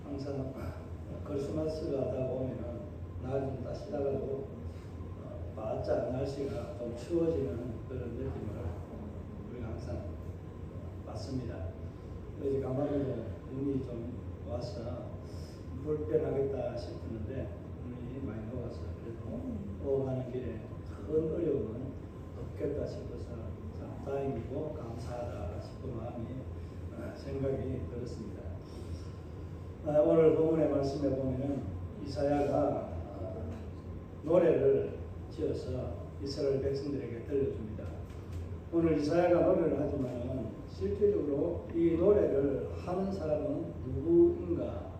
항상 크리스마스가 하다 보면은 날이 좀 따시다가도 바짝 날씨가 좀 추워지는 그런 느낌을 우리가 항상 받습니다. 어제 간밤에도 눈이 좀 와서 불편하겠다 싶었는데 눈이 많이 녹아서 그래도 오가는 길에 큰 어려움은 없겠다 싶어서 참 다행이고 감사하다 싶은 마음이 생각이 들었습니다. 오늘 본문의 말씀에 보면은 이사야가 노래를 지어서 이스라엘 백성들에게 들려줍니다. 오늘 이사야가 노래를 하지만은 실제적으로 이 노래를 하는 사람은 누구인가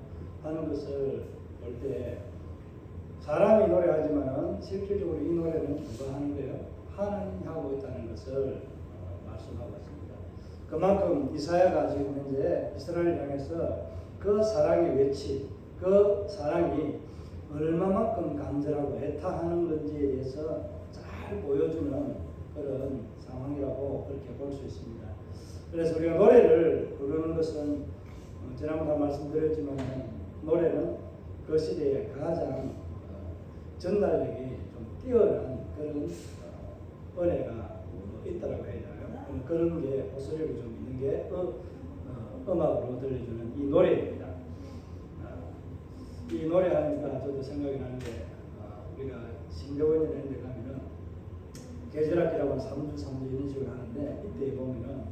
하는 것을 볼 때 사람이 노래하지만은 실질적으로 이 노래는 누가 하는 거예요? 하나님이 하고 있다는 것을 말씀하고 있습니다. 그만큼 이사야가 지금 현재 이스라엘을 향해서 그 사랑의 외치, 그 사랑이 얼마만큼 간절하고 애타하는 건지에 대해서 잘 보여주는 그런 상황이라고 그렇게 볼 수 있습니다. 그래서 우리가 노래를 부르는 것은 지난번에 말씀드렸지만 노래는 그 시대에 가장 전달력이 좀 뛰어난 그런 은혜가 있다라고 해야 되나요? 그런 게 호소력이 좀 있는 게 음악으로 들려주는 이 노래입니다. 이 노래 하니까 저도 생각이 나는 게 우리가 신대원이나 이런 데 가면은 계절학기라고 하는 3주 이런 식으로 하는데 이때 보면은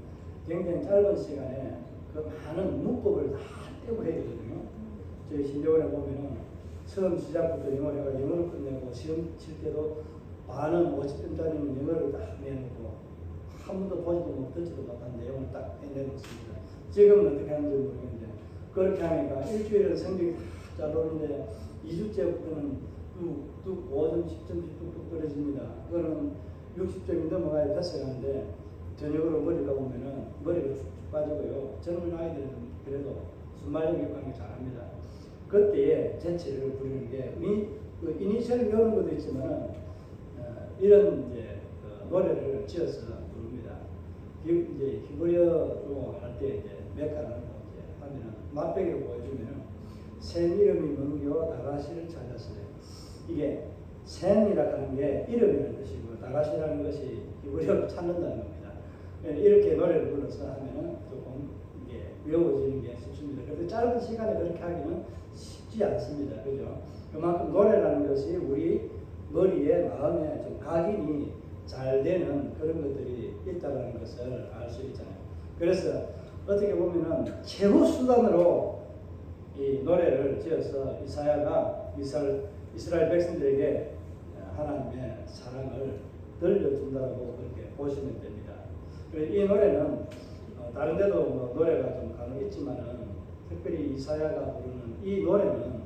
굉장히 짧은 시간에 그 많은 문법을 다 떼고 해야 되거든요. 저희 신대원에 보면은 처음 시작부터 영어가 영어로 끝내고 시험 칠 때도 많은 50점짜리는 영어를 다 내놓고 한 번도 보지도 못 듣지도 못한 내용을 딱 해내고 있습니다. 지금은 어떻게 하는지 모르겠는데 그렇게 하니까 일주일은 성적이 다 잘 오는데 2주째부터는 뚝뚝 5점, 10점씩 뚝뚝 떨어집니다. 그거는 60점이 넘어가야 됐어가는데 저녁으로 머리가 보면은 머리가 쭉 빠지고요. 젊은 아이들은 그래도 순발력 역할을 잘합니다. 그때에 재치를 부리는 게 이니셜을 외우는 것도 있지만 이런 이제 노래를 지어서 부릅니다. 이제 히브리어로 할 때 이제 메카라는 거 이제 하면은 맛배기로 보여주면은 샘 이름이 뭔겨 다가시를 찾았어요. 이게 샘이라고 하는 게 이름이라는 뜻이고 다가시라는 것이 히브리어로 찾는다는 겁니다. 이렇게 노래를 불러서 하면은 조금 이게 외워지는 게 쉽습니다. 그런데 짧은 시간에 그렇게 하기는 쉽지 않습니다. 그죠? 그만큼 노래라는 것이 우리 머리에 마음에 좀 각인이 잘 되는 그런 것들이 있다는 것을 알 수 있잖아요. 그래서 어떻게 보면은 최후 수단으로 이 노래를 지어서 이사야가 이스라엘 백성들에게 하나님의 사랑을 들려준다고 그렇게 보시면 됩니다. 이 노래는 다른 데도 뭐 노래가 좀 간혹 있지만은 특별히 이사야가 부르는 이 노래는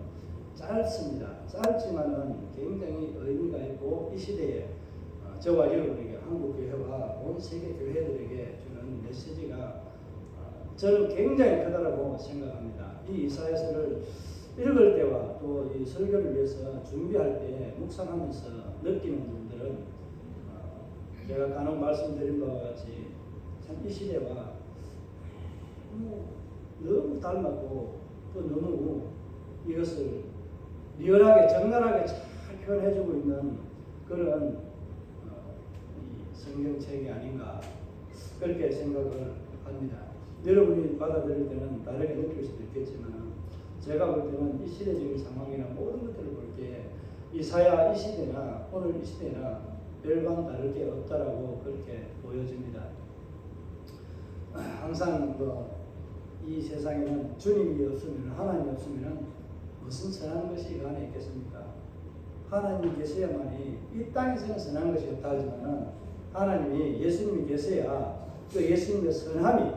짧습니다. 짧지만은 굉장히 의미가 있고 이 시대에 저와 여러분에게 한국 교회와 온 세계 교회들에게 주는 메시지가 저는 굉장히 크다라고 생각합니다. 이 이사야서를 읽을 때와 또 이 설교를 위해서 준비할 때 묵상하면서 느끼는 분들은 제가 간혹 말씀드린 바와 같이 참 이 시대와 너무 닮았고 또 너무 이것을 리얼하게 적나라하게 잘 표현해주고 있는 그런 이 성경책이 아닌가 그렇게 생각을 합니다. 여러분이 받아들일 때는 다르게 느낄 수도 있겠지만 제가 볼 때는 이 시대적인 상황이나 모든 것들을 볼 때 이사야 이 시대나 오늘 이 시대나 별반 다를 게 없다라고 그렇게 보여집니다. 항상 이 세상에는 주님이 없으면 하나님이 없으면 무슨 선한 것이 그 안에 있겠습니까? 하나님이 계셔야만이 이 땅에서는 선한 것이 없다 하지만 하나님이 예수님이 계셔야 그 예수님의 선함이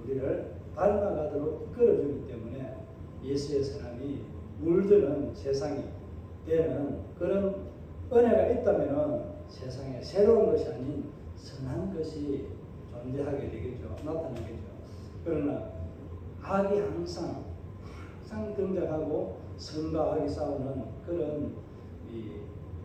우리를 닮아가도록 이끌어주기 때문에 예수의 선함이 물드는 세상이 되는 그런 은혜가 있다면 세상에 새로운 것이 아닌 선한 것이 존재하게 되겠죠. 나타나겠죠. 그러나 악이 항상 등장하고 선과 악이 싸우는 그런 이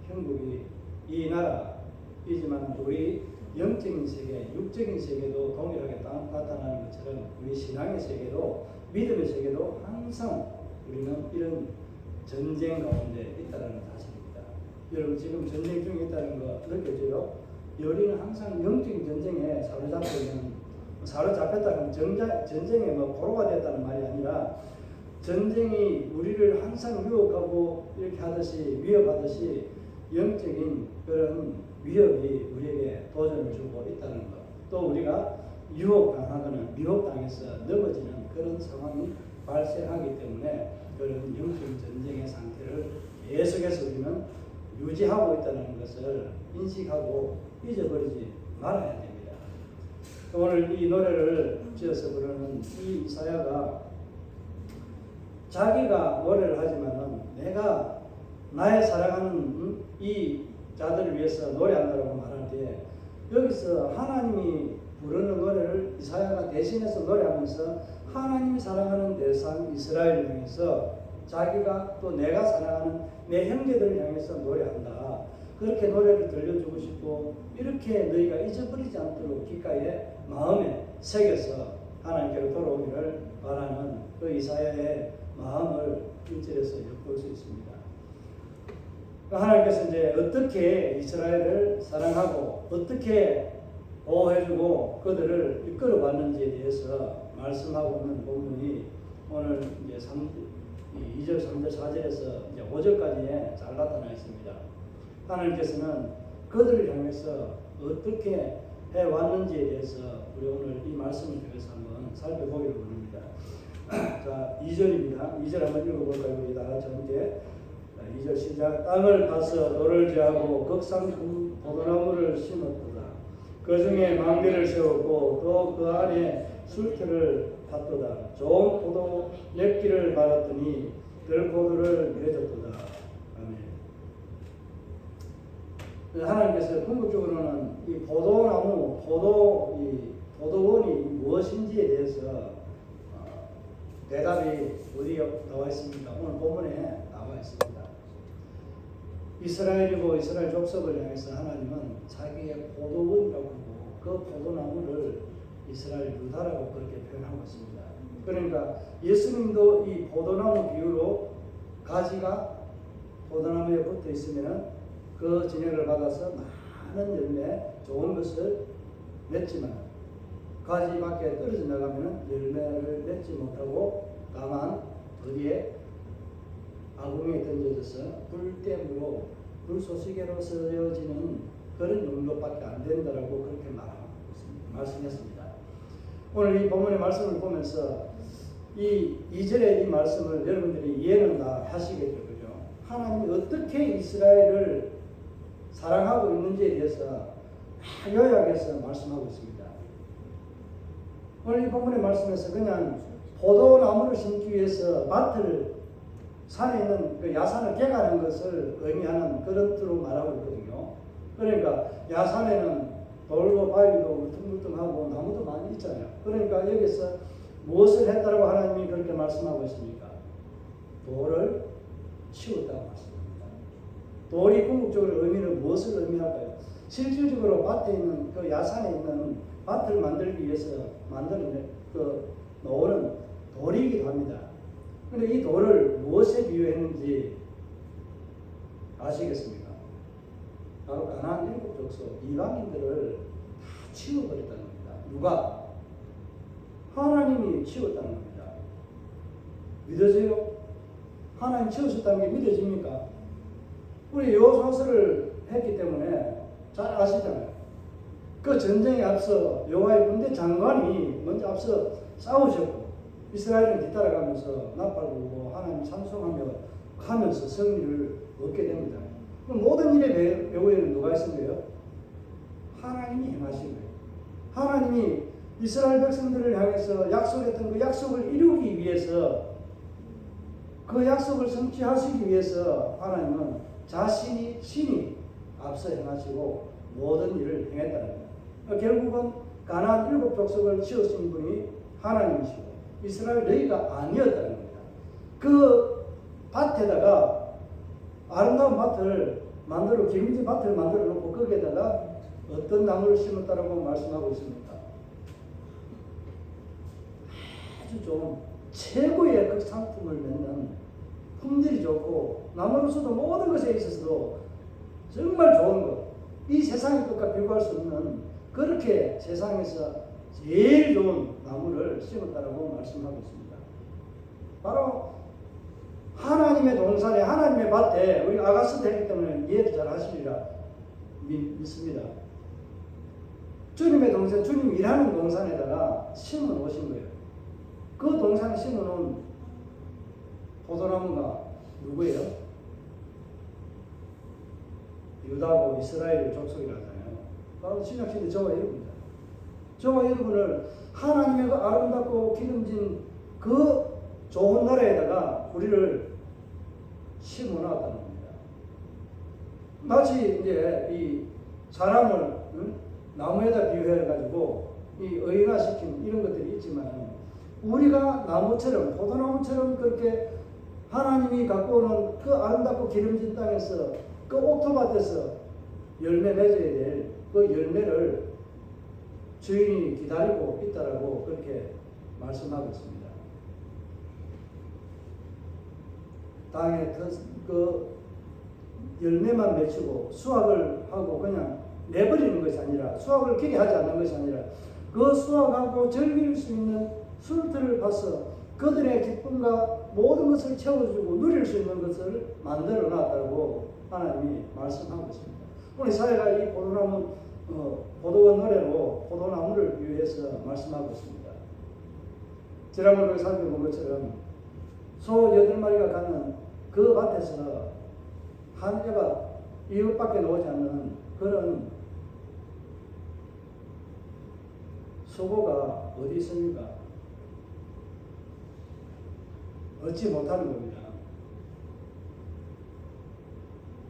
형국이 이 나라이지만 우리 영적인 세계, 육적인 세계도 동일하게 나타나는 것처럼 우리 신앙의 세계도 믿음의 세계도 항상 우리는 이런 전쟁 가운데 있다는 사실입니다. 여러분 지금 전쟁 중에 있다는 거 느껴져요? 우리는 항상 영적인 전쟁에 사로잡혔다는 전쟁에 고로가 됐다는 말이 아니라 전쟁이 우리를 항상 유혹하고 이렇게 하듯이 위협하듯이 영적인 그런 위협이 우리에게 도전을 주고 있다는 것. 또 우리가 유혹당하거나 미혹당해서 넘어지는 그런 상황이 발생하기 때문에 그런 영적인 전쟁의 상태를 계속해서 우리는 유지하고 있다는 것을 인식하고 잊어버리지 말아야 됩니다. 오늘 이 노래를 지어서 부르는 이 이사야가 자기가 노래를 하지만은 내가 나의 사랑하는 이 자들을 위해서 노래한다고 말할 때 여기서 하나님이 부르는 노래를 이사야가 대신해서 노래하면서 하나님이 사랑하는 대상 이스라엘을 향해서 자기가 또 내가 사랑하는 내 형제들을 향해서 노래한다. 그렇게 노래를 들려주고 싶고 이렇게 너희가 잊어버리지 않도록 귓가에 마음에 새겨서 하나님께로 돌아오기를 바라는 그 이사야의 마음을 1절에서 엿볼 수 있습니다. 하나님께서 이제 어떻게 이스라엘을 사랑하고 어떻게 보호해주고 그들을 이끌어왔는지에 대해서 말씀하고 있는 본문이 오늘 이제 2절, 3절, 4절에서 이제 5절까지에 잘 나타나 있습니다. 하나님께서는 그들을 향해서 어떻게 해왔는지에 대해서 우리 오늘 이 말씀을 통해서 한번 살펴보기를 원합니다. 자, 2절입니다. 2절 한번 읽어볼까요? 우리 다 같이 함께. 2절 시작. 땅을 파서 돌을 제하고 극상 포도나무를 심었도다. 그 중에 망대를 세웠고 또 그 안에 술틀을 팠도다. 좋은 포도 lep기를 말았더니 들포도를 맺었도다. 아멘. 하나님께서 궁극적으로는 이 포도나무, 포도원이 무엇인지에 대해서 대답이 어디에 나와 있습니까? 오늘 본문에 나와 있습니다. 이스라엘이고 이스라엘 족속을 향해서 하나님은 자기의 포도원이라고 하고 그 포도나무를 이스라엘 유다라고 그렇게 표현하고 있습니다. 그러니까 예수님도 이 포도나무 비유로 가지가 포도나무에 붙어 있으면 그 진액을 받아서 많은 열매, 좋은 것을 맺지만 가지 밖에 떨어져 나가면 열매를 맺지 못하고 다만 어디에 아궁이에 던져져서 불땜으로 불쏘시개로 쓰여지는 그런 용도밖에 안 된다라고 그렇게 말씀했습니다. 오늘 이 본문의 말씀을 보면서 이 2절의 이 말씀을 여러분들이 이해는 다 하시겠죠, 그죠? 하나님이 어떻게 이스라엘을 사랑하고 있는지에 대해서 요약해서 말씀하고 있습니다. 오늘 이 본문의 말씀에서 그냥 포도나무를 심기 위해서 밭을 산에 있는 그 야산을 개가는 것을 의미하는 그런 뜻으로 말하고 있거든요. 그러니까 야산에는 돌도 바위도 울퉁불퉁하고 나무도 많이 있잖아요. 그러니까 여기서 무엇을 했다고 하나님이 그렇게 말씀하고 있습니까? 돌을 치웠다고 말씀합니다. 돌이 궁극적으로 의미는 무엇을 의미할까요? 실질적으로 밭에 있는 그 야산에 있는 밭을 만들기 위해서 만드는 그 노는 돌이기도 합니다. 그런데 이 돌을 무엇에 비유했는지 아시겠습니까? 바로 가나안 일곱 족속 이방인들을 다 치워버렸다는 겁니다. 누가? 하나님이 치웠다는 겁니다. 믿어져요? 하나님 치우셨다는 게 믿어집니까? 우리 여호수아서를 했기 때문에 잘 아시잖아요. 그 전쟁에 앞서 여호와의 군대 장관이 먼저 앞서 싸우셨고 이스라엘은 뒤따라가면서 나팔 불고 하나님 찬송하며 하면서 승리를 얻게 됩니다. 그럼 모든 일의 배후에는 누가 있은 거예요? 하나님이 행하신 거예요. 하나님이 이스라엘 백성들을 향해서 약속했던 그 약속을 이루기 위해서 그 약속을 성취하시기 위해서 하나님은 신이 앞서 행하시고 모든 일을 행했다는 거예요. 결국은 가나안 일곱 족속을 치우신 분이 하나님이시고 이스라엘 너희가 아니었다는 겁니다. 그 밭에다가 아름다운 밭을 만들어 기름진 밭을 만들어 놓고 거기에다가 어떤 나무를 심었다라고 말씀하고 있습니다. 아주 좀 최고의 그 상품을 맺는 품질이 좋고 나무로서도 모든 것에 있어서도 정말 좋은 것, 이 세상의 것과 비교할 수 없는 그렇게 세상에서 제일 좋은 나무를 심었다라고 말씀하고 있습니다. 바로 하나님의 동산에 하나님의 밭에 우리 아가서도 했기 때문에 이해도 잘 하시리라 믿습니다. 주님의 동산, 주님 일하는 동산에다가 심어 놓으신 거예요. 그 동산에 심어 놓은 포도나무가 누구예요? 유다고 이스라엘 족속이라잖아요. 바로 신약시대 저와 여러분입니다. 저와 여러분을 하나님의 그 아름답고 기름진 그 좋은 나라에다가 우리를 심어 놨다는 겁니다. 마치 이제 이 사람을 나무에다 비유해 가지고 이 의인화시킨 이런 것들이 있지만 우리가 나무처럼 포도나무처럼 그렇게 하나님이 갖고 오는 그 아름답고 기름진 땅에서 그 옥토밭에서 열매 맺어야 될 그 열매를 주인이 기다리고 있다라고 그렇게 말씀하고 있습니다. 땅에 그 열매만 맺히고 수확을 하고 그냥 내버리는 것이 아니라 수확을 기대하지 않는 것이 아니라 그 수확하고 즐길 수 있는 술들을 봐서 그들의 기쁨과 모든 것을 채워주고 누릴 수 있는 것을 만들어 놨다고 하나님이 말씀하고 있습니다. 오늘 사회가 이 포도나무, 포도원 노래로 포도나무를 비유해서 말씀하고 있습니다. 지난번에 살펴본 것처럼 소 8마리가 가는 그 밭에서 한 해가 이것밖에 나오지 않는 그런 소고가 어디 있습니까? 얻지 못하는 겁니다.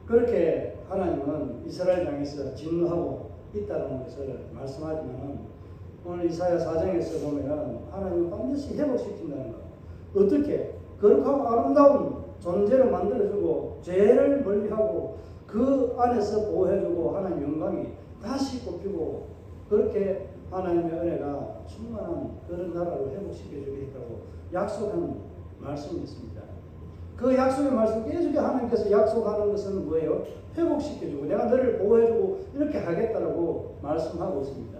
그렇게 하나님은 이스라엘 땅에서 진노하고 있다는 것을 말씀하지만 오늘 이사야 4장에서 보면 하나님은 반드시 회복시킨다는 것. 어떻게? 거룩하고 아름다운 존재로 만들어주고 죄를 멀리하고 그 안에서 보호해주고 하나님의 영광이 다시 꼽히고 그렇게 하나님의 은혜가 충만한 그런 나라로 회복시켜주겠다고 약속한 말씀이 있습니다. 그 약속의 말씀 계속 하나님께서 약속하는 것은 뭐예요? 회복시켜주고 내가 너를 보호해주고 이렇게 하겠다라고 말씀하고 있습니다.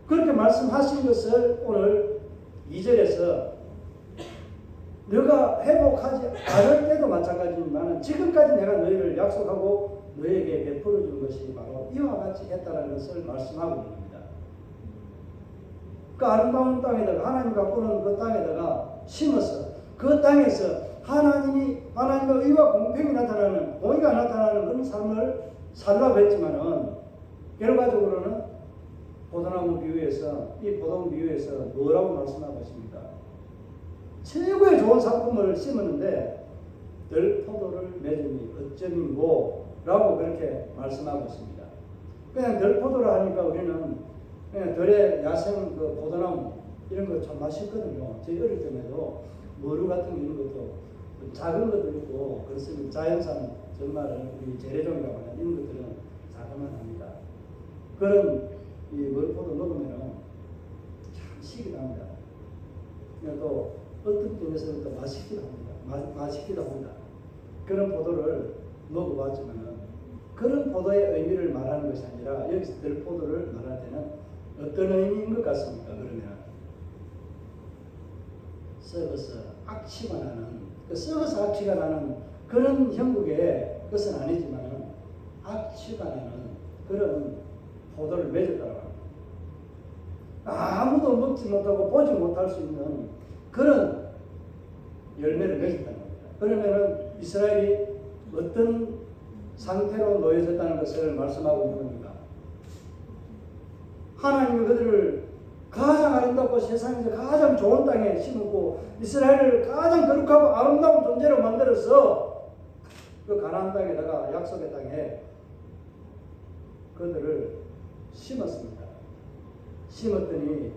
그렇게 말씀하신 것을 오늘 2절에서 너가 회복하지 않을 때도 마찬가지지만 지금까지 내가 너희를 약속하고 너에게 베풀어 준 것이 바로 이와 같이 했다는 것을 말씀하고 있는 겁니다. 그 아름다운 땅에다가 하나님 갖고 오는 그 땅에다가 심어서 그 땅에서 하나님의 의와 공평이 나타나는 공의가 나타나는 그런 삶을 살라고 했지만은 결과적으로는 포도나무 비유에서 이 포도나무 비유에서 뭐라고 말씀하고 있습니까? 최고의 좋은 상품을 심었는데 들 포도를 맺으니 어쩌민고 라고 그렇게 말씀하고 있습니다. 그냥 들 포도를 하니까 우리는 그냥 들의 야생 그 포도나무 이런 거 참 맛있거든요. 저희 어릴 때에도 머루 같은 이런 것도 작은 것도 있고 그렇습니다. 자연산 정말 우리 재래종이라고 하는 이런 것들은 자그만합니다. 그런 이 머루포도 먹으면 참 식이 납니다. 또 어떤 점에서는 또 맛있기도 합니다. 맛있기도 합니다. 그런 포도를 먹어봤지만은 그런 포도의 의미를 말하는 것이 아니라 여기서 들 포도를 말할 때는 어떤 의미인 것 같습니까? 그러면 썩어서 악취가 나는 썩어서 악취가 나는 그런 형국의 것은 아니지만 악취가 나는 그런 포도를 맺었다고 합니다. 아무도 먹지 못하고 보지 못할 수 있는 그런 열매를 맺었다는 겁니다. 그러면은 이스라엘이 어떤 상태로 놓여졌다는 것을 말씀하고 있는 겁니다. 하나님이 그들을 가장 아름답고 세상에서 가장 좋은 땅에 심었고 이스라엘을 가장 거룩하고 아름다운 존재로 만들어서 그 가나안 땅에다가 약속의 땅에 그들을 심었습니다. 심었더니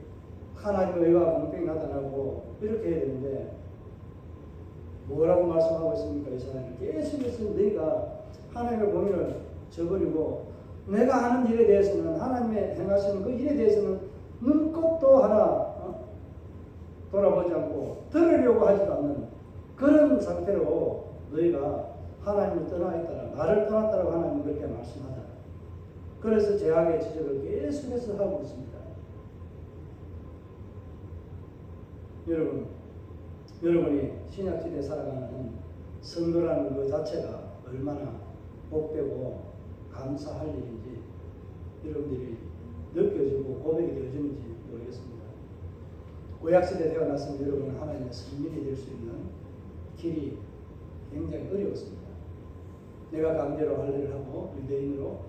하나님의 의와 공평이 나타나고 이렇게 해야 되는데 뭐라고 말씀하고 있습니까? 이스라엘은 계속해서 너희가 하나님의 공의를 저버리고 내가 하는 일에 대해서는 하나님의 행하시는 그 일에 대해서는 눈곱도 하나 돌아보지 않고 들으려고 하지도 않는 그런 상태로 너희가 하나님을 떠나 있다라, 나를 떠났다라고 하나님은 그렇게 말씀하잖아요. 그래서 죄악의 지적을 계속해서 하고 있습니다. 여러분이 신약시대에 살아가는 성도라는 그 자체가 얼마나 복되고 감사할 일인지 여러분들이 느껴지고 고백이 되어지는지 모르겠습니다. 구약시대에 태어났으면 여러분은 하나님의 선민이 될 수 있는 길이 굉장히 어려웠습니다. 내가 강제로 할 일을 하고 유대인으로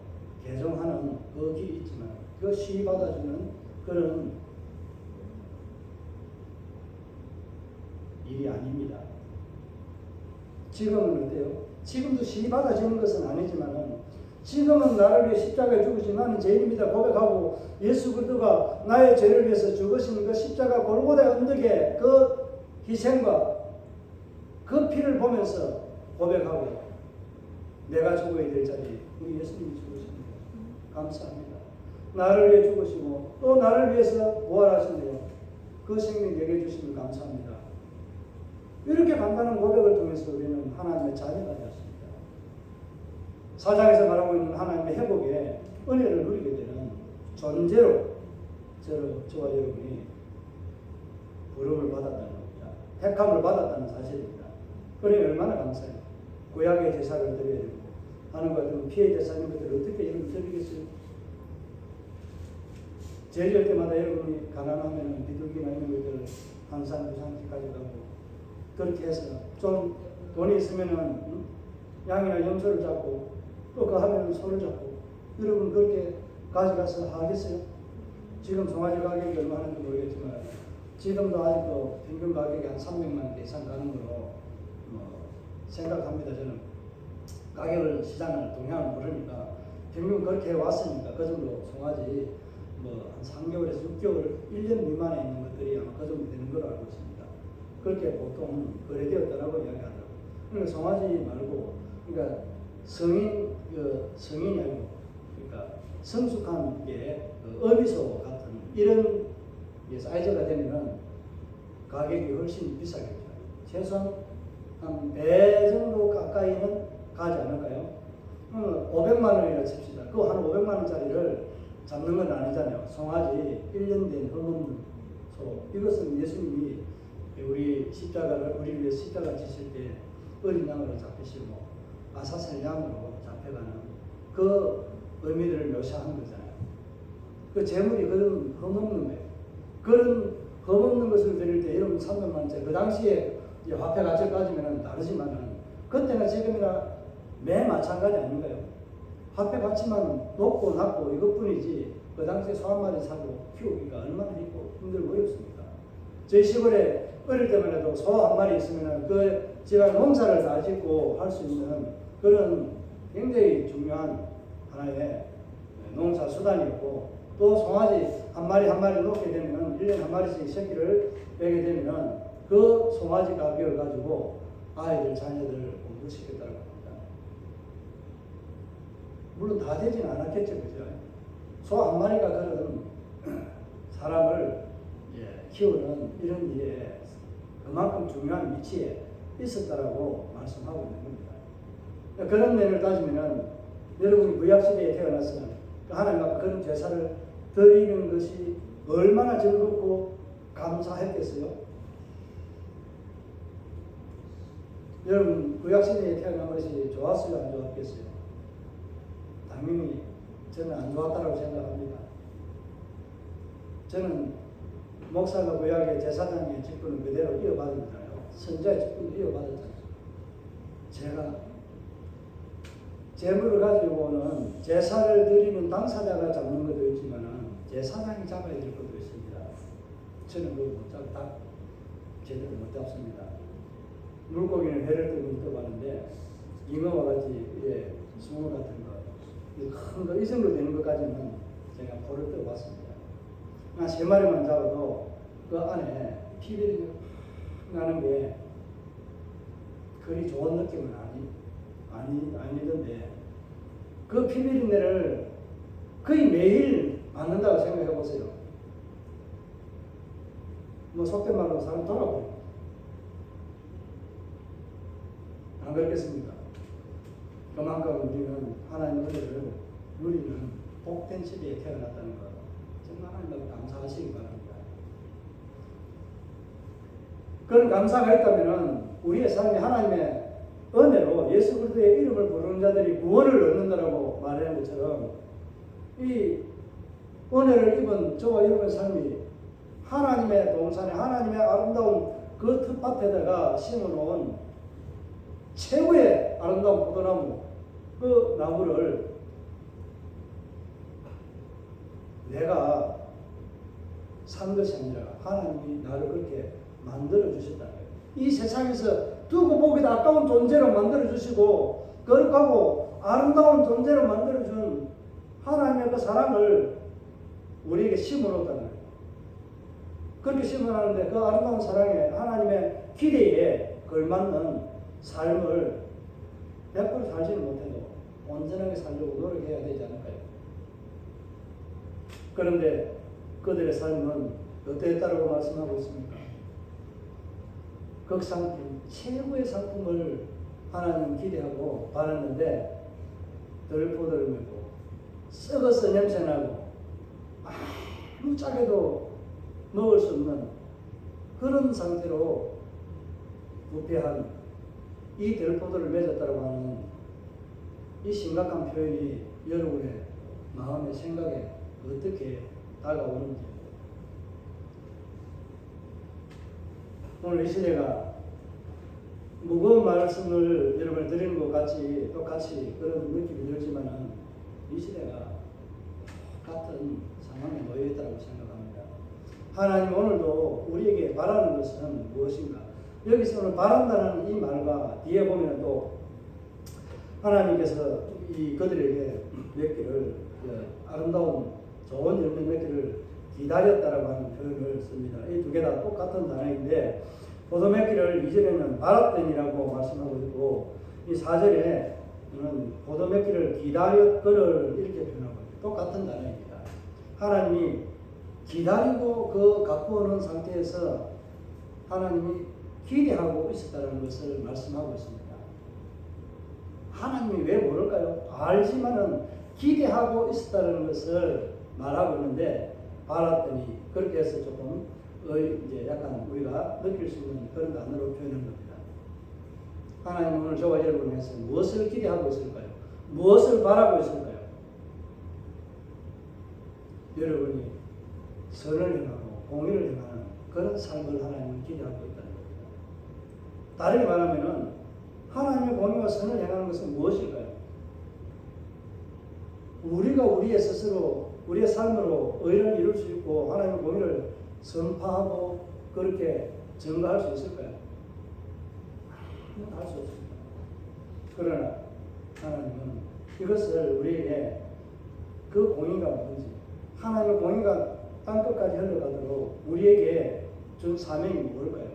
개종하는 그 길이 있지만 그 시받아주는 그런 일이 아닙니다. 지금은 어때요? 지금도 시받아지는 것은 아니지만 지금은 나를 위해 십자가에 죽으신 나는 죄인입니다 고백하고 예수 그리스도가 나의 죄를 위해서 죽으신 그 십자가 골고다 언덕의 그 희생과 그 피를 보면서 고백하고 내가 죽어야 될 자리 우리 예수님이 죽으십니다. 감사합니다. 나를 위해 죽으시고 또 나를 위해서 부활하신대요. 그 생명 내게 주시면 감사합니다. 이렇게 간단한 고백을 통해서 우리는 하나님의 자녀가 되었습니다. 사장에서 말하고 있는 하나님의 회복에 은혜를 누리게 되는 존재로 저와 여러분이 부름을 받았다는 겁니다. 택함을 받았다는 사실입니다. 그러니 얼마나 감사해요. 구약의 제사를 드려야 되고 하는 것 같으면 피해 제사인 것들을 어떻게 여러분 드리겠어요? 제리할 때마다 여러분이 가난하면 비둘기나 이런 것들을 한 산, 두 산씩 가져가고 그렇게 해서 좀 돈이 있으면은 양이나 염소를 잡고 또 그 하면은 소를 잡고 여러분 그렇게 가져가서 하겠어요? 지금 송아지 가격이 얼마 하는지 모르겠지만 지금도 아직도 평균 가격이 한 300만 원 이상 가는 걸로 생각합니다. 저는 가격을 시장을 동향을 모르니까 평균 그렇게 왔으니까 그 정도 송아지 한 3개월에서 6개월 1년 미만에 있는 것들이 아마 그 정도 되는 걸로 알고 있습니다. 그렇게 보통 거래되었다라고 이야기하더라고요. 그러니까 송아지 말고 그러니까 성인이 아니고 그러니까 성숙한 게 어비소 같은 이런 사이즈가 되면은 가격이 훨씬 비싸겠죠. 최소한 한 배 정도 가까이는 가지 않을까요? 500만 원이라 칩시다. 그 한 500만 원짜리를 잡는 건 아니잖아요. 송아지 1년 된 흠없는 소. 이것은 예수님이 우리 십자가를 우리 위해 십자가 지실 때 어린 양으로 잡히시고 아사셀 양으로 잡혀가는 그 의미들을 묘사하는 거잖아요. 그 재물이 그런 흠없는 거예요. 그런 흠없는 것을 드릴 때 여러분 300만 원짜리 그 당시에 이제 화폐 가치를 따지면 다르지만은 그때나 지금이나 매 마찬가지 아닌가요? 화폐 가치만 높고 낮고 이것뿐이지 그 당시에 소 한 마리 사고 키우기가 얼마나 힘들고 어렵습니까? 저희 시골에 어릴 때만 해도 소 한 마리 있으면 그 집안 농사를 다 짓고 할 수 있는 그런 굉장히 중요한 하나의 농사 수단이었고 또 송아지 한 마리 한 마리 놓게 되면 1년에 한 마리씩 새끼를 빼게 되면 그 송아지 가격을 가지고 아이들 자녀들을 공부시켰다고 합니다. 물론 다 되지는 않았겠죠, 그죠? 소 한 마리가 그런 사람을 키우는 이런 일에 그만큼 중요한 위치에 있었다라고 말씀하고 있는 겁니다. 그런 면을 따지면은 여러분이 구약시대에 태어났으면 하나님 앞에 그런 제사를 드리는 것이 얼마나 즐겁고 감사했겠어요? 여러분 구약시대에 태어난 것이 좋았어요? 안 좋았겠어요? 당연히 저는 안 좋았다고 생각합니다. 저는 목사가 구약의 제사장의 직분을 그대로 이어받은 거잖아요. 선자의 직분을 이어받았잖아요. 제가 재물을 가지고는 제사를 드리는 당사자가 잡는 것도 있지만 제사장이 잡아야 될 것도 있습니다. 저는 그걸 못 잡고 딱 제대로 못 잡습니다. 물고기는 회를 뜨고 떠봤는데 잉어와 같이 숭어 같은 거 큰 거 이 정도 되는 것까지는 제가 볼을 떠봤습니다. 한 3마리만 잡아도 그 안에 피비린내가 나는 게 그리 좋은 느낌은 아니던데 그 피비린내를 거의 매일 맡는다고 생각해 보세요. 뭐 속된 말로 사람 돌아버리고. 안 그렇겠습니까? 그만큼 우리는 하나님의 은혜를 누리는 복된 시대에 태어났다는 것 정말 하나님 감사하시기 바랍니다. 그런 감사가 있다면 우리의 삶이 하나님의 은혜로 예수 그리스도의 이름을 부르는 자들이 구원을 얻는다라고 말하는 것처럼 이 은혜를 입은 저와 여러분의 삶이 하나님의 동산에 하나님의 아름다운 그 텃밭에다가 심어놓은 최고의 아름다운 포도나무 그 나무를 내가 산 것이 아니라 하나님이 나를 그렇게 만들어 주셨다는 거예요. 이 세상에서 두고 보기도 아까운 존재로 만들어 주시고 거룩하고 아름다운 존재로 만들어 준 하나님의 그 사랑을 우리에게 심어 놓았다는 거예요. 그렇게 심어 놨는데 그 아름다운 사랑에 하나님의 기대에 걸맞는 삶을 100% 살지는 못해도 온전하게 살려고 노력해야 되지 않을까요? 그런데 그들의 삶은 어땠다고 말씀하고 있습니까? 극상품, 최고의 상품을 하나님 기대하고 바랐는데 들포도를 메고 썩어서 냄새나고 아무 짝에도 먹을 수 없는 그런 상태로 부패한 이 들포도를 맺었다고 하는 이 심각한 표현이 여러분의 마음의 생각에 어떻게 다가오는지. 오늘 이 시대가 무거운 말씀을 여러분이 드리는 것 같이 똑같이 그런 느낌이 들지만은 이 시대가 같은 상황에 놓여 있다고 생각합니다. 하나님 오늘도 우리에게 바라는 것은 무엇인가? 여기서 오늘 바란다는 이 말과 뒤에 보면 또 하나님께서 이 그들에게 맺기를 아름다운 좋은 열매 맺기를 기다렸다라고 하는 표현을 씁니다. 이 두 개 다 똑같은 단어인데 포도 맺기를 이전에는 바랐더니라고 말씀하고 있고 이 4절에는 포도 맺기를 기다렸거를 이렇게 표현하고 있습니다. 똑같은 단어입니다. 하나님이 기다리고 그 갖고 오는 상태에서 하나님이 기대하고 있었다는 것을 말씀하고 있습니다. 하나님이 왜 모를까요? 알지만은 기대하고 있었다는 것을 말하고 있는데 바랐더니 그렇게 해서 조금 이제 약간 우리가 느낄 수 있는 그런 단어로 표현한 겁니다. 하나님 오늘 저와 여러분을 위해서 무엇을 기대하고 있을까요? 무엇을 바라고 있을까요? 여러분이 선을 행하고 공의를 행하는 그런 삶을 하나님은 기대하고 있다는 겁니다. 다르게 말하면 하나님의 공의와 선을 행하는 것은 무엇일까요? 우리가 우리의 스스로 우리의 삶으로 의를 이룰 수 있고 하나님의 공의를 선포하고 그렇게 증거할 수 있을까요? 할 수 없습니다. 그러나 하나님은 이것을 우리에게 그 공의가 뭔지 하나님의 공의가 땅끝까지 흘러가도록 우리에게 준 사명이 뭘까요?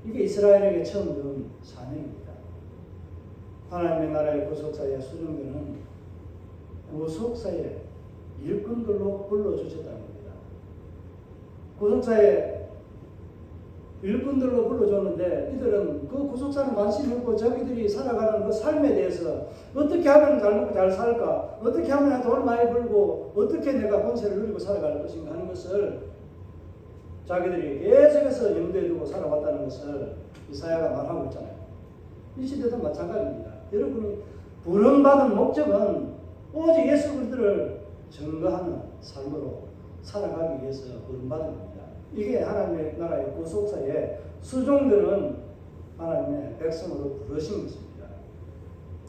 이게 이스라엘에게 처음 준 사명입니다. 하나님의 나라의 구속사에 수종되는 구속사의 일꾼들로 불러주셨다는 겁니다. 구속사의 일꾼들로 불러줬는데 이들은 그 구속사는 관심이 없고 자기들이 살아가는 그 삶에 대해서 어떻게 하면 잘 먹고 잘 살까? 어떻게 하면 돈 많이 벌고 어떻게 내가 권세를 누리고 살아갈 것인가 하는 것을 자기들이 계속해서 염두에 두고 살아왔다는 것을 이사야가 말하고 있잖아요. 이 시대도 마찬가지입니다. 여러분이 부름받은 목적은 오직 예수 그리스도를 증거하는 삶으로 살아가기 위해서 부름받은 겁니다. 이게 하나님의 나라의 구속사에 수종되는 하나님의 백성으로 부르신 것입니다.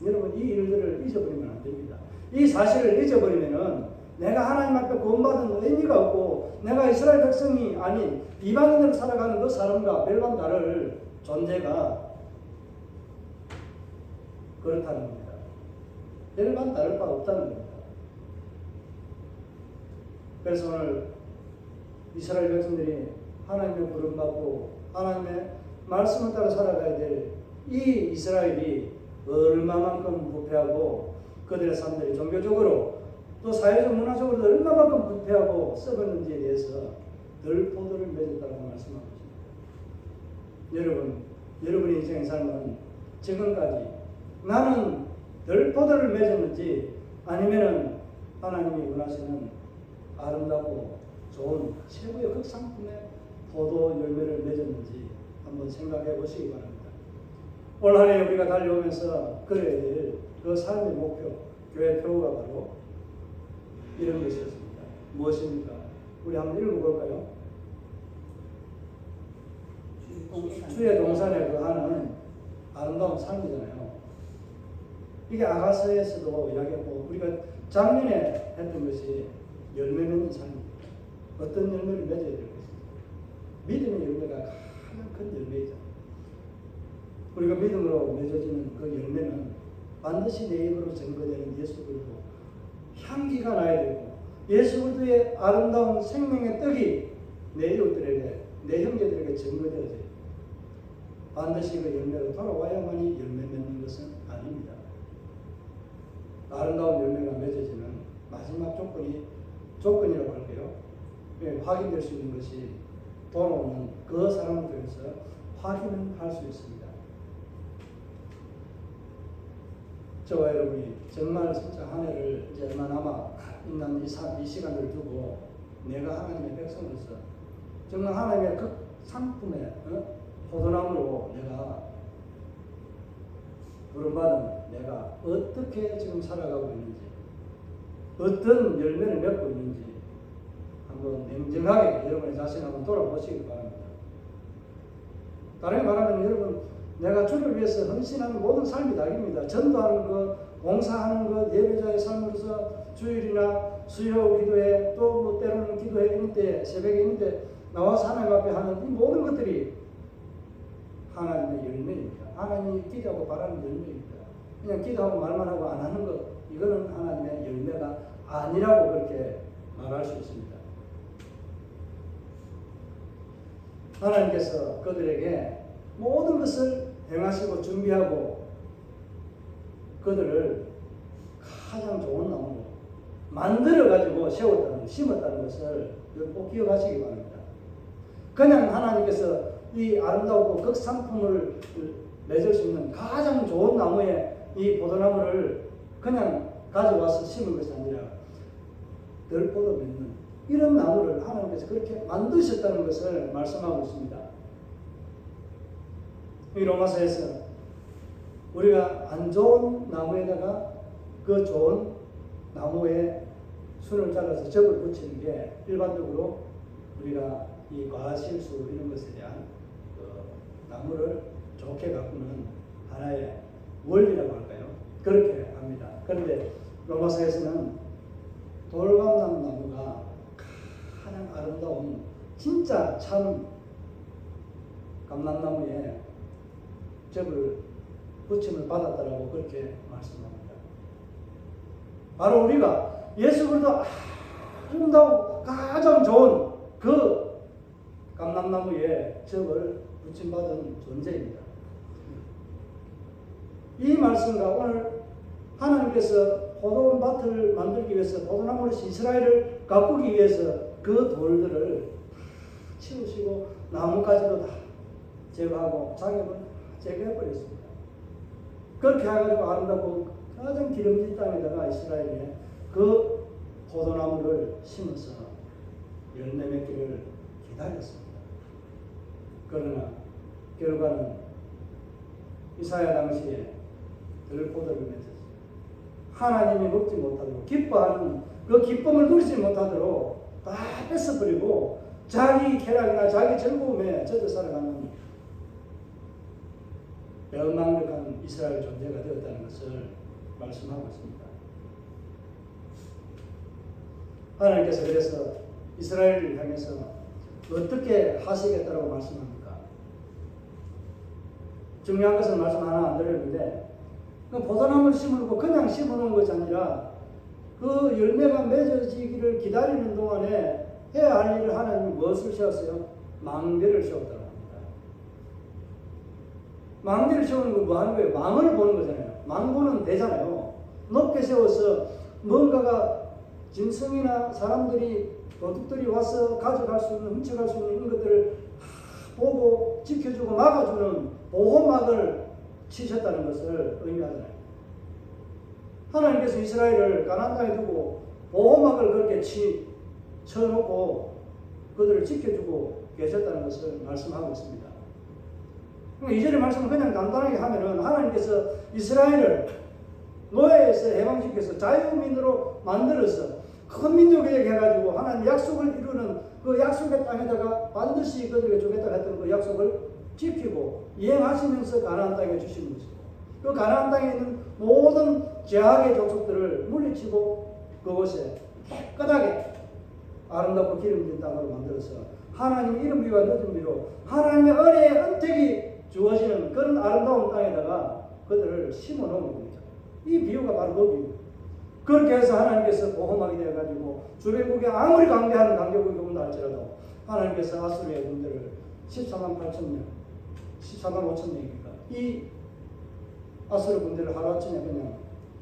여러분 이 일들을 잊어버리면 안 됩니다. 이 사실을 잊어버리면은 내가 하나님 앞에 구원받은 의미가 없고 내가 이스라엘 백성이 아닌 이방인으로 살아가는 그 사람과 별반 다를 존재가 그렇다는 겁니다. 별반 다를 바 없다는 겁니다. 그래서 오늘 이스라엘 백성들이 하나님의 부름받고 하나님의 말씀을 따라 살아가야 될 이 이스라엘이 얼마만큼 부패하고 그들의 삶들이 종교적으로 또 사회적 문화적으로도 얼마만큼 부패하고 썩었는지에 대해서 들포도를 맺었다고 말씀하고 있습니다. 여러분의 인생의 삶은 지금까지 나는 들포도를 맺었는지 아니면은 하나님이 원하시는 아름답고 좋은 최고의 극상품의 포도 열매를 맺었는지 한번 생각해 보시기 바랍니다. 올 한 해 우리가 달려오면서 그래야 될 그 삶의 목표, 교회 표가 바로 이런 것이었습니다. 무엇입니까? 우리 한번 읽어볼까요? 주의 동산에 거하는 아름다운 삶이잖아요. 이게 아가서에서도 이야기하고 우리가 작년에 했던 것이 열매 맺는 삶입니다. 어떤 열매를 맺어야 될 것입니다. 믿음의 열매가 가장 큰 열매이죠. 우리가 믿음으로 맺어지는 그 열매는 반드시 내 입으로 증거되는 예수 그리스도 향기가 나야 되고 예수 그리스도의 아름다운 생명의 떡이 내 이웃들에게 내 형제들에게 증거되어져요. 반드시 그 열매로 돌아와야만이 열매 맺는 것은 아닙니다. 아름다운 열매가 맺어지는 마지막 조건이라고 할게요. 확인될 수 있는 것이 돌아오는 그 사람을 통해서 확인을 할 수 있습니다. 저와 여러분이 정말 진짜 한 해를 이제 얼마 남아 있는 이 시간을 두고 내가 하나님의 백성으로서 정말 하나님의 그 상품의 포도나무로 내가 부름받은 내가 어떻게 지금 살아가고 있는지 어떤 열매를 맺고 있는지 한번 냉정하게 여러분의 자신을 한번 돌아보시기 바랍니다. 다른 말하면 여러분 내가 주를 위해서 헌신하는 모든 삶이 낙입니다. 전도하는 것, 봉사하는 것, 예배자의 삶으로서 주일이나 수요 기도회 또 뭐 때로는 기도회 있는데 새벽에 있는데 나와서 하나님 앞에 하는 이 모든 것들이 하나님의 열매입니다. 하나님이 기도하고 바라는 열매입니다. 그냥 기도하고 말만 하고 안 하는 것 이거는 하나님의 열매가 아니라고 그렇게 말할 수 있습니다. 하나님께서 그들에게 모든 것을 행하시고 준비하고 그들을 가장 좋은 나무로 만들어가지고 세웠다는, 심었다는 것을 꼭 기억하시기 바랍니다. 그냥 하나님께서 이 아름다우고 극상품을 맺을 수 있는 가장 좋은 나무에 이 포도나무를 그냥 가져와서 심은 것이 아니라 들포도 맺는 이런 나무를 하나님께서 그렇게 만드셨다는 것을 말씀하고 있습니다. 이 로마서에서 우리가 안 좋은 나무에다가 그 좋은 나무에 순을 잘라서 접을 붙이는 게 일반적으로 우리가 이 과실수 이런 것에 대한 그 나무를 좋게 가꾸는 하나의 원리라고 할까요? 그렇게 합니다. 그런데 로마서에서는 돌감람 나무가 가장 아름다운 진짜 참 감람나무에 접을 붙임을 받았다라고 그렇게 말씀합니다. 바로 우리가 예수 그리스도 아름다운 가장 좋은 그 감람나무에 접을 붙임받은 존재입니다. 이 말씀과 오늘 하나님께서 포도밭을 만들기 위해서 포도나무를 이스라엘을 가꾸기 위해서 그 돌들을 치우시고 나무까지도 다 제거하고 장애물 제거해버렸습니다. 그렇게 해가지고 아름답고 가장 기름진 땅에다가 이스라엘에 그 포도나무를 심어서 열매 맺기를 기다렸습니다. 그러나 결과는 이사야 당시에 들포도를 맺었습니다. 하나님이 먹지 못하도록 기뻐하는 그 기쁨을 누리지 못하도록 다 뺏어버리고 자기 쾌락이나 자기 즐거움에 젖어 살아가는 배은망덕한 이스라엘 존재가 되었다는 것을 말씀하고 있습니다. 하나님께서 그래서 이스라엘을 향해서 어떻게 하시겠다고 말씀합니까? 중요한 것은 말씀 하나 안 드렸는데 그 포도나무를 심으고 그냥 심어놓은 것이 아니라 그 열매가 맺어지기를 기다리는 동안에 해야 할 일을 하나님이 무엇을 세웠어요? 망대를 세웠다고 합니다. 망대를 세우는 건 뭐 하는 거예요? 망을 보는 거잖아요. 망 보는 데잖아요. 높게 세워서 뭔가가 짐승이나 사람들이 도둑들이 와서 가져갈 수 있는, 훔쳐갈 수 있는 이런 것들을 보고 지켜주고 막아주는 보호막을 치셨다는 것을 의미하잖아요. 하나님께서 이스라엘을 가나안 땅에 두고 보호막을 그렇게 쳐놓고 그들을 지켜주고 계셨다는 것을 말씀하고 있습니다. 이전의 말씀을 그냥 간단하게 하면은 하나님께서 이스라엘을 노예에서 해방시켜서 자유민으로 만들어서 큰 민족이 되게 해가지고 하나님 약속을 이루는 그 약속의 땅에다가 반드시 그들에게 주겠다 했던 그 약속을 지키고 이행하시면서 가나안 땅에 주신 것이고, 그 가나안 땅에 있는 모든 제약의 족속들을 물리치고 그곳에 깨끗하게 아름답고 기름진 땅으로 만들어서 하나님의 이름 비와 늦은 비로 하나님의 은혜의恩택이 주어지는 그런 아름다운 땅에다가 그들을 심어 놓은 겁니다. 이 비유가 바로 그 비유. 그렇게 해서 하나님께서 보호막이 되어가지고 주변국에 아무리 강대한 강대국이 온다 할지라도 하나님께서 아수르의 군대를 14만 8천 명, 14만 5천 명이니까 이 아수르 군대를 하루아침에 그냥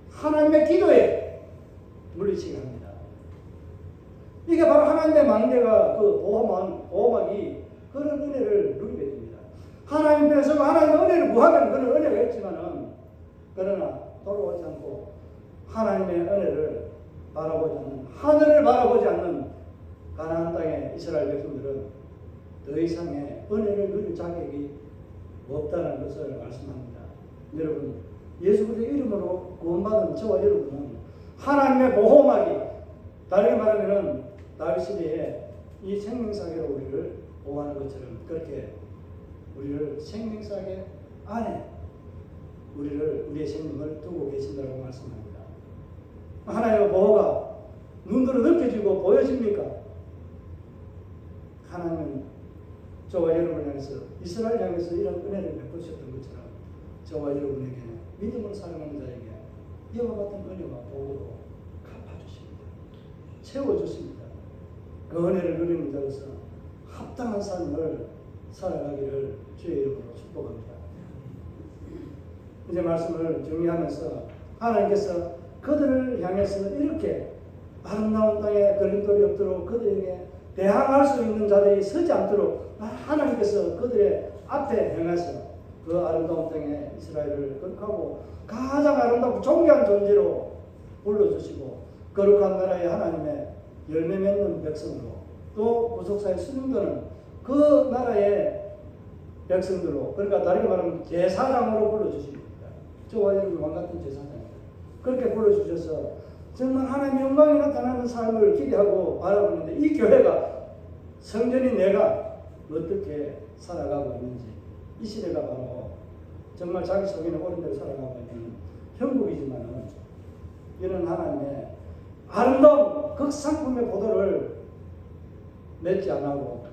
하나님의 기도에 물리치게 합니다. 이게 바로 하나님의 망대가 그 보호막이 그런 은혜를 누리게 됩니다. 하나님께서 하나님의 은혜를 구하면 그런 은혜가 있지만은 그러나 돌아오지 않고 하나님의 은혜를 바라보지 않는, 하늘을 바라보지 않는 가나안 땅의 이스라엘 백성들은 더 이상의 은혜를 누릴 자격이 없다는 것을 말씀합니다. 여러분, 예수 그리스도의 이름으로 구원받은 저와 여러분은 하나님의 보호막이, 다르게 말하면 다윗 시대에 이 생명사계로 우리를 보호하는 것처럼 그렇게 우리를 생명사계 안에 우리의 생명을 두고 계신다고 말씀합니다. 하나님의 보호가 눈으로 느껴지고 보여집니까? 하나님은 저와 여러분을 향해서, 이스라엘 향해서 이런 은혜를 베푸셨던 것처럼 저와 여러분에게, 믿음을 사랑하는 자에게 이와 같은 은혜와 보호로 갚아주십니다. 채워주십니다. 그 은혜를 누리는 자로서 합당한 삶을 살아가기를 주의 이름으로 축복합니다. 이제 말씀을 정리하면서 하나님께서 그들을 향해서 이렇게 아름다운 땅에 걸림돌이 없도록 그들에게 대항할 수 있는 자들이 서지 않도록 하나님께서 그들의 앞에 행하셔 그 아름다운 땅에 이스라엘을 거룩하고 가장 아름답고 존귀한 존재로 불러주시고 거룩한 나라의 하나님의 열매 맺는 백성으로, 또 구속사의 수능도는 그 나라의 백성들로, 그러니까 다르게 말하면 제사장으로 불러주십니다. 저와 여러분 왕같은 제사장입니다. 그렇게 불러주셔서 정말 하나님의 영광이 나타나는 삶을 기대하고 바라보는데, 이 교회가, 성전이 내가 어떻게 살아가고 있는지, 이 시대가 바로 정말 자기 속에는 옳은 대로 살아가고 있는 형국이지만 이런 하나님의 아름다운 극상품의 보도를 맺지 않고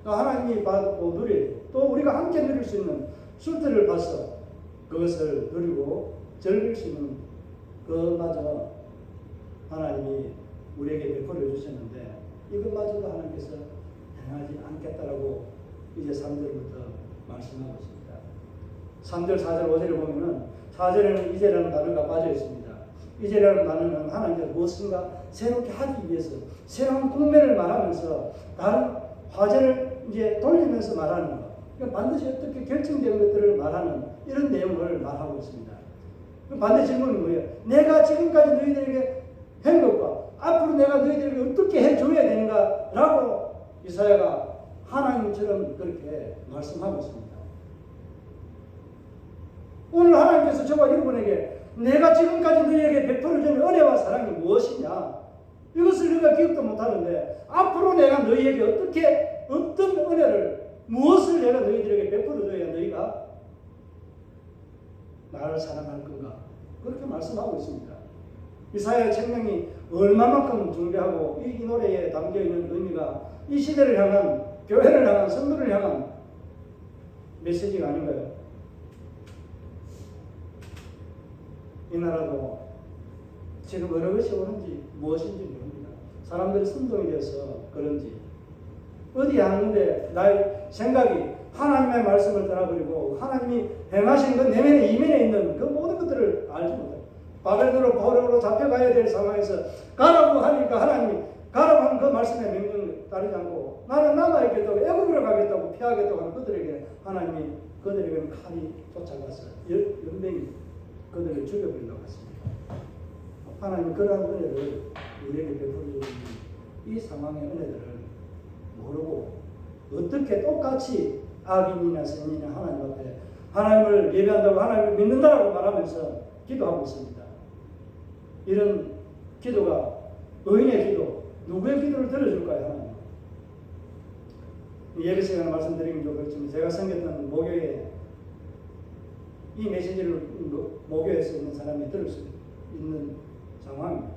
하나님이 받고 누릴, 또 우리가 함께 누릴 수 있는 술대를 봐서 그것을 누리고 즐길 수 있는 그마저 하나님이 우리에게 베풀어 주셨는데, 이것마저도 하나님께서 행하지 않겠다라고 이제 3절부터 말씀하고 있습니다. 3절, 4절, 5절을 보면은 4절에는 이제라는 단어가 빠져 있습니다. 이제라는 단어는 하나님께서 무엇인가 새롭게 하기 위해서 새로운 국면을 말하면서 다른 화제를 이제 돌리면서 말하는 것, 그러니까 반드시 어떻게 결정되는 것들을 말하는 이런 내용을 말하고 있습니다. 반대 질문은 뭐예요? 내가 지금까지 너희들에게 한 것과 앞으로 내가 너희들에게 어떻게 해줘야 되는가? 라고 이사야가 하나님처럼 그렇게 말씀하고 있습니다. 오늘 하나님께서 저와 여러분에게 내가 지금까지 너희에게 베풀어준 은혜와 사랑이 무엇이냐? 이것을 너희가 기억도 못하는데 앞으로 내가 너희에게 어떤 은혜를, 무엇을 내가 너희들에게 베풀어줘야 너희가 나를 사랑할 건가? 그렇게 말씀하고 있습니다. 이사야의 책명이 얼마만큼 중대하고 이 노래에 담겨있는 의미가 이 시대를 향한, 교회를 향한, 성도를 향한 메시지가 아닌가요? 이 나라도 지금 어느 것이 옳은지 무엇인지 모릅니다. 사람들이 선동이 돼서 그런지 어디 하는데 나의 생각이 하나님의 말씀을 떠나버리고 하나님이 행하신 그 내면에 이면에 있는 그 모든 것들을 알지 못해요. 바벨론으로 포로로 잡혀가야 될 상황에서 가라고 하니까 하나님이 가라고 하는 그 말씀의 명령을 따르지 않고 나는 남아있겠다고 애굽으로 가겠다고 피하겠다고 하는 그들에게 하나님이 그들에게 칼이 쫓아가서 연병이 그들을 죽여버린다고 했습니다. 하나님이 그러한 은혜를 우리에게 베풀어 주는 이 상황의 은혜들을 모르고 어떻게 똑같이 악인이나 선인이나 하나님 앞에 하나님을 예배한다고 하나님을 믿는다라고 말하면서 기도하고 있습니다. 이런 기도가 의인의 기도, 누구의 기도를 들어줄까요? 하나님. 예배 시간에 말씀드리기도 그렇지만 제가 섬겼던 목요에 이 메시지를 목요에서 있는 사람이 들을 수 있는 상황입니다.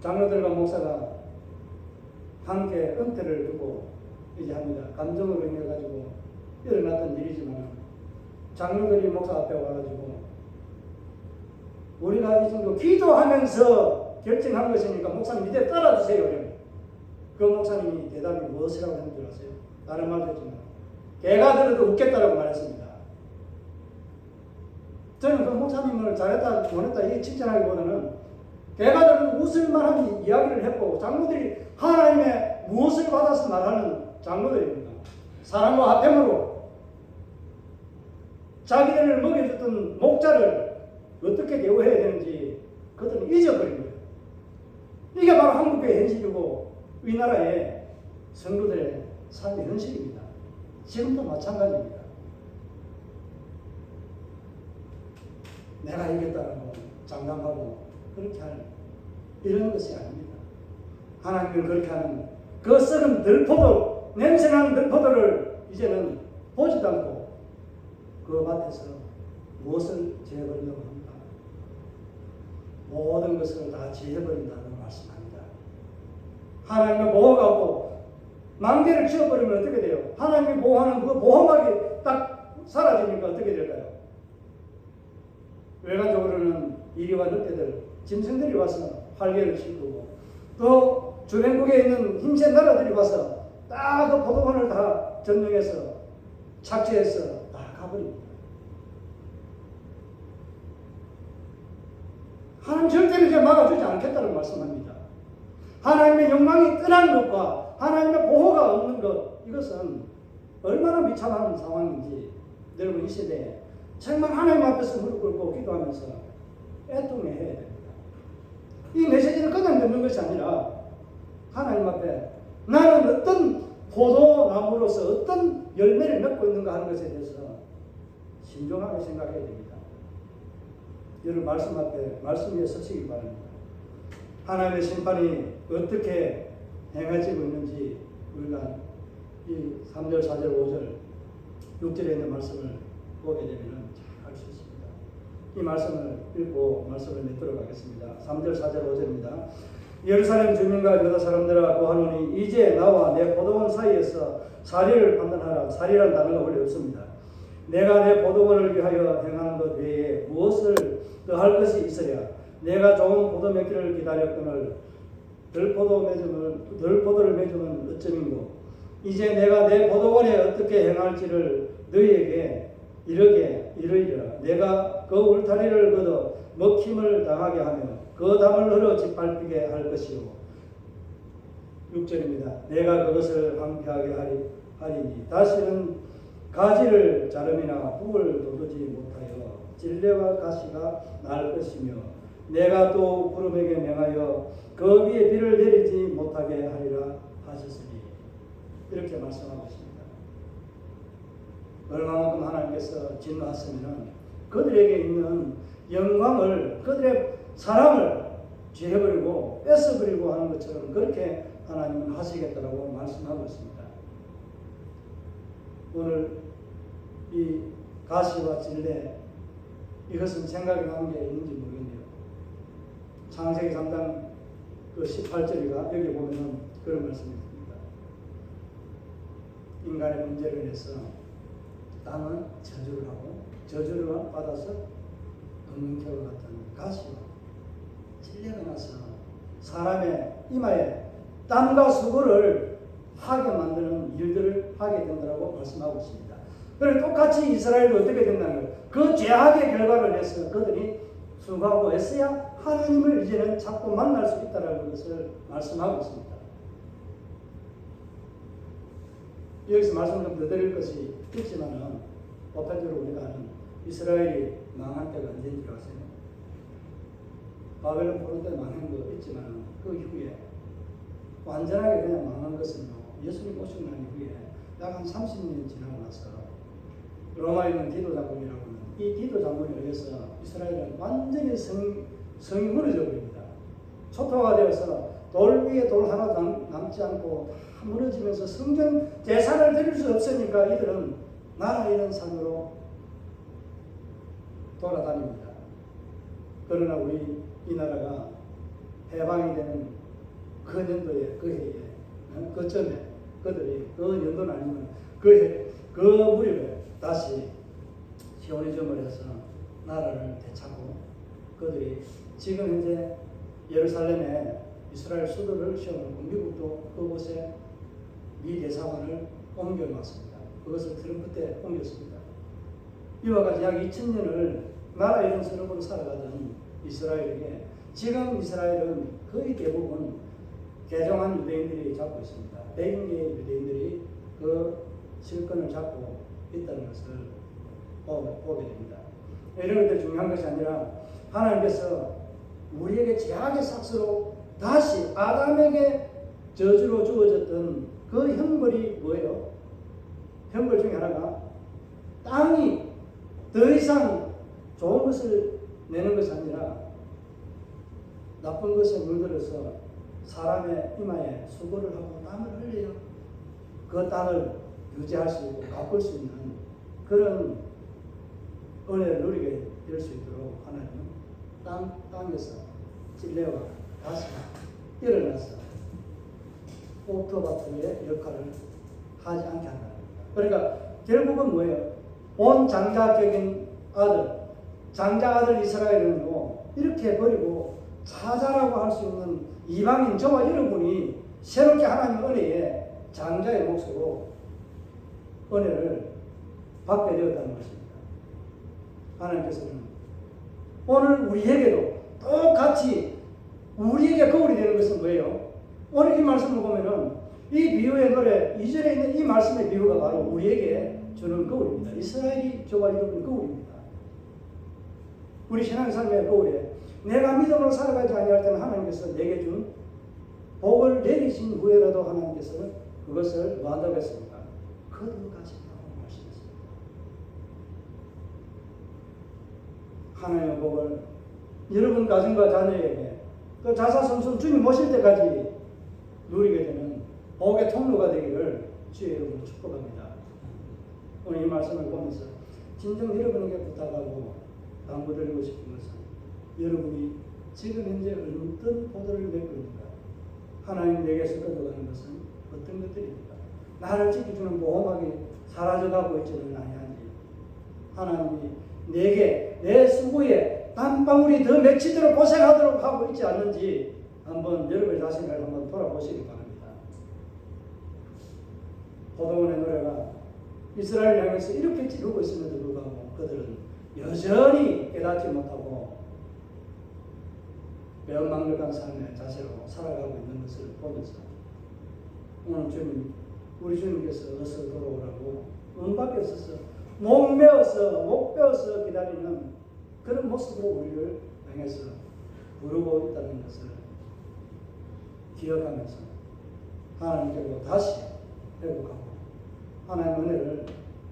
장로들과 목사가 함께 은퇴를 두고 이제 합니다. 감정으로 인해가지고 일어났던 일이지만 장로들이 목사 앞에 와가지고 우리가 이 정도 기도하면서 결정한 것이니까 목사님 이대 따라주세요. 그 목사님이 대답이 무엇이라고 했는 줄 아세요? 다른 말도 했지만 개가 들어도 웃겠다라고 말했습니다. 저는 그 목사님을 잘했다 못했다 이 칭찬하기보다는 개가 들어도 웃을 만한 이야기를 했고 장로들이 하나님의 무엇을 받아서 말하는 장로들입니다. 사랑과 화평으로 자기들을 먹여줬던 목자를 어떻게 대우해야 되는지 그들은 잊어버린 거예요. 이게 바로 한국의 현실이고 우리나라의 성도들의 삶의 현실입니다. 지금도 마찬가지입니다. 내가 이겼다고 장담하고 그렇게 하는 이런 것이 아닙니다. 하나님을 그렇게 하는 그 썩은 들포도 냄새나는 들포도를 이제는 보지도 않고 그 밭에서 무엇을 지어버리려고 합니까? 모든 것을 다 지어버린다는 말씀합니다. 하나님의 보호가 없고 망대를 지어버리면 어떻게 돼요? 하나님이 보호하는 그 보호막이 딱 사라지니까 어떻게 될까요? 외관적으로는 이리와 늑대들, 짐승들이 와서 활개를 칠 거고 또 주변국에 있는 힘센 나라들이 와서 딱 그 포도원을 다 점령해서 착취해서 다 가버립니다. 하나님 절대로 이제 막아주지 않겠다는 말씀합니다. 하나님의 영광이 떠난 것과 하나님의 보호가 없는 것, 이것은 얼마나 비참한 상황인지 여러분 이 시대에 정말 하나님 앞에서 무릎 꿇고 기도하면서 애통해 해야 됩니다. 이 메시지는 그냥 듣는 것이 아니라 하나님 앞에 나는 어떤 포도나무로서 어떤 열매를 맺고 있는가 하는 것에 대해서 신중하게 생각해야 됩니다. 여러분 말씀 앞에 말씀 위에 서시기 바랍니다. 하나님의 심판이 어떻게 행해지고 있는지 우리가 이 3절, 4절, 5절, 6절에 있는 말씀을 보게 되면 잘 알 수 있습니다. 이 말씀을 읽고 말씀을 맺도록 하겠습니다. 3절, 4절, 5절입니다. 예루살렘 주민과 유다 사람들아 고하노니 이제 나와 내 포도원 사이에서 사리를 판단하라. 사리라는 단어가 원래 없습니다. 내가 내 포도원을 위하여 행하는 것 외에 무엇을 더 할 것이 있으랴. 내가 좋은 포도 맺기를 기다렸거늘 들포도를 맺으면 어쩌민고. 이제 내가 내 포도원에 어떻게 행할지를 너희에게 이르리라. 내가 그 울타리를 걷어 먹힘을 당하게 하며 그 담을 흘러 짓밟히게 할 것이요. 6절입니다. 내가 그것을 황폐하게 하리니 다시는 가지를 자름이나 흙을 돋우지 못하여 찔레와 가시가 날 것이며 내가 또 구름에게 명하여 그 위에 비를 내리지 못하게 하리라 하셨으니 이렇게 말씀하고 있습니다. 얼마만큼 하나님께서 진노하시면 그들에게 있는 영광을 그들의 사랑을 죄해버리고 뺏어버리고 하는 것처럼 그렇게 하나님은 하시겠다고 말씀하고 있습니다. 오늘 이 가시와 찔레 이것은 생각이 나는 게 있는지 모르겠네요. 창세기 3장 그 18절이가 여기 보면 그런 말씀이 있습니다. 인간의 문제를 해서 땅은 저주를 하고 저주를 받아서 금융태와 같은 가시와 찔레가 나서 사람의 이마에 땀과 수고를 하게 만드는 일들을 하게 된다고 말씀하고 있습니다. 그리고 똑같이 이스라엘도 어떻게 된다는 거예요? 그 죄악의 결과를 해서 그들이 수고하고 애써야 하나님을 이제는 자꾸 만날 수 있다는 것을 말씀하고 있습니다. 여기서 말씀 좀 더 드릴 것이 있지만은 보편적으로 우리가 아는 이스라엘이 망한 때가 언제인지 아세요? 바벨론 포로 때 망한 거 있지만 그 이후에 완전하게 그냥 망한 것은요, 예수님 오시고 난 이후에 약 한 30년이 지나고 나서 로마에 있는 디도 장군이라고 하는 이 디도 장군에 의해서 이스라엘은 완전히 성이 무너져 버립니다. 초토화가 되어서 돌 위에 돌 하나 남지 않고 다 무너지면서 성전 제사를 드릴 수 없으니까 이들은 나라 잃은 삶으로 돌아다닙니다. 그러나 우리 이 나라가 해방이 되는 그 년도에, 그 해에, 그 전에 그들이 그 연도는 아니면 그 무렵에 다시 시온이점을 해서 나라를 되찾고 그들이 지금 현재 예루살렘에 이스라엘 수도를 세워놓고 미국도 그곳에 미 대사관을 옮겨놨습니다. 그것을 트럼프 때 옮겼습니다. 이와 같이 약 2000년을 나라 이런 서름으로 살아가던 이스라엘에게 지금 이스라엘은 거의 대부분 개종한 유대인들이 잡고 있습니다. 100개의 유대인들이 그 실권을 잡고 있다는 것을 보게 됩니다. 이런 것들이 중요한 것이 아니라 하나님께서 우리에게 죄악의 삭스로 다시 아담에게 저주로 주어졌던 그 형벌이 뭐예요? 형벌 중에 하나가 땅이 더 이상 좋은 것을 내는 것이 아니라 나쁜 것에 물들어서 사람의 이마에 수고를 하고 땀을 흘려요. 그 땅을 유지할 수 있고 가꿀 수 있는 그런 은혜를 누리게 될 수 있도록 하나님은 땅에서 찔레와 다시 일어나서 오토바토의 역할을 하지 않게 한다. 그러니까 결국은 뭐예요? 온 장자격인 아들, 장자 아들 이스라엘은요 이렇게 버리고 사자라고 할 수 있는 이방인 저와 여러분이 새롭게 하나님 은혜에 장자의 몫으로 은혜를 받게 되었다는 것입니다. 하나님께서는 오늘 우리에게도 똑같이 우리에게 거울이 되는 것은 뭐예요? 오늘 이 말씀을 보면은 이 비유의 노래 이전에 있는 이 말씀의 비유가 바로 우리에게 주는 거울입니다. 이스라엘이 저와 여러분의 거울입니다. 우리 신앙의 삶의 거울에 내가 믿음으로 살아가지 아니할 때는 하나님께서 내게 준 복을 내리신 후에라도 하나님께서는 그것을 뭐한다고 했습니까? 거두가신다고 말씀했습니다. 하나님의 복을 여러분 가정과 자녀에게 또 자사손손 주님 오실 때까지 누리게 되는 복의 통로가 되기를 주의 이름으로 축복합니다. 오늘 이 말씀을 보면서 진정 여러분에게 부탁하고 당부드리고 싶은 것은 여러분이 지금 현재 어떤 포도를 맺고 있는가? 하나님 내게서 걷어가는 것은 어떤 것들입니까? 나를 지켜주는 보호막이 사라져가고 있지는 아니한지 하나님이 내게 내 수고에 땀방울이 더 맺히도록 고생하도록 하고 있지 않는지 한번 여러분의 자신을 한번 돌아보시기 바랍니다. 포도원의 노래가 이스라엘 향해서 이렇게 지르고 있음에도 불구하고 그들은 여전히 깨닫지 못하고 배은망덕한 삶의 자세로 살아가고 있는 것을 보면서 오늘 주님, 우리 주님께서 어서 돌아오라고 은밖에 없어서 목 베어서 기다리는 그런 모습으로 우리를 향해서 부르고 있다는 것을 기억하면서 하나님께로 다시 회복하고 하나님의 은혜를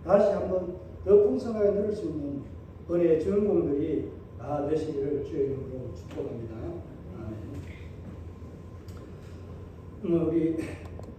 다시 한번 더 풍성하게 누릴 수 있는 은혜의 주인공들이 다 되시기를 주의 이름으로 축복합니다. 아멘. 우리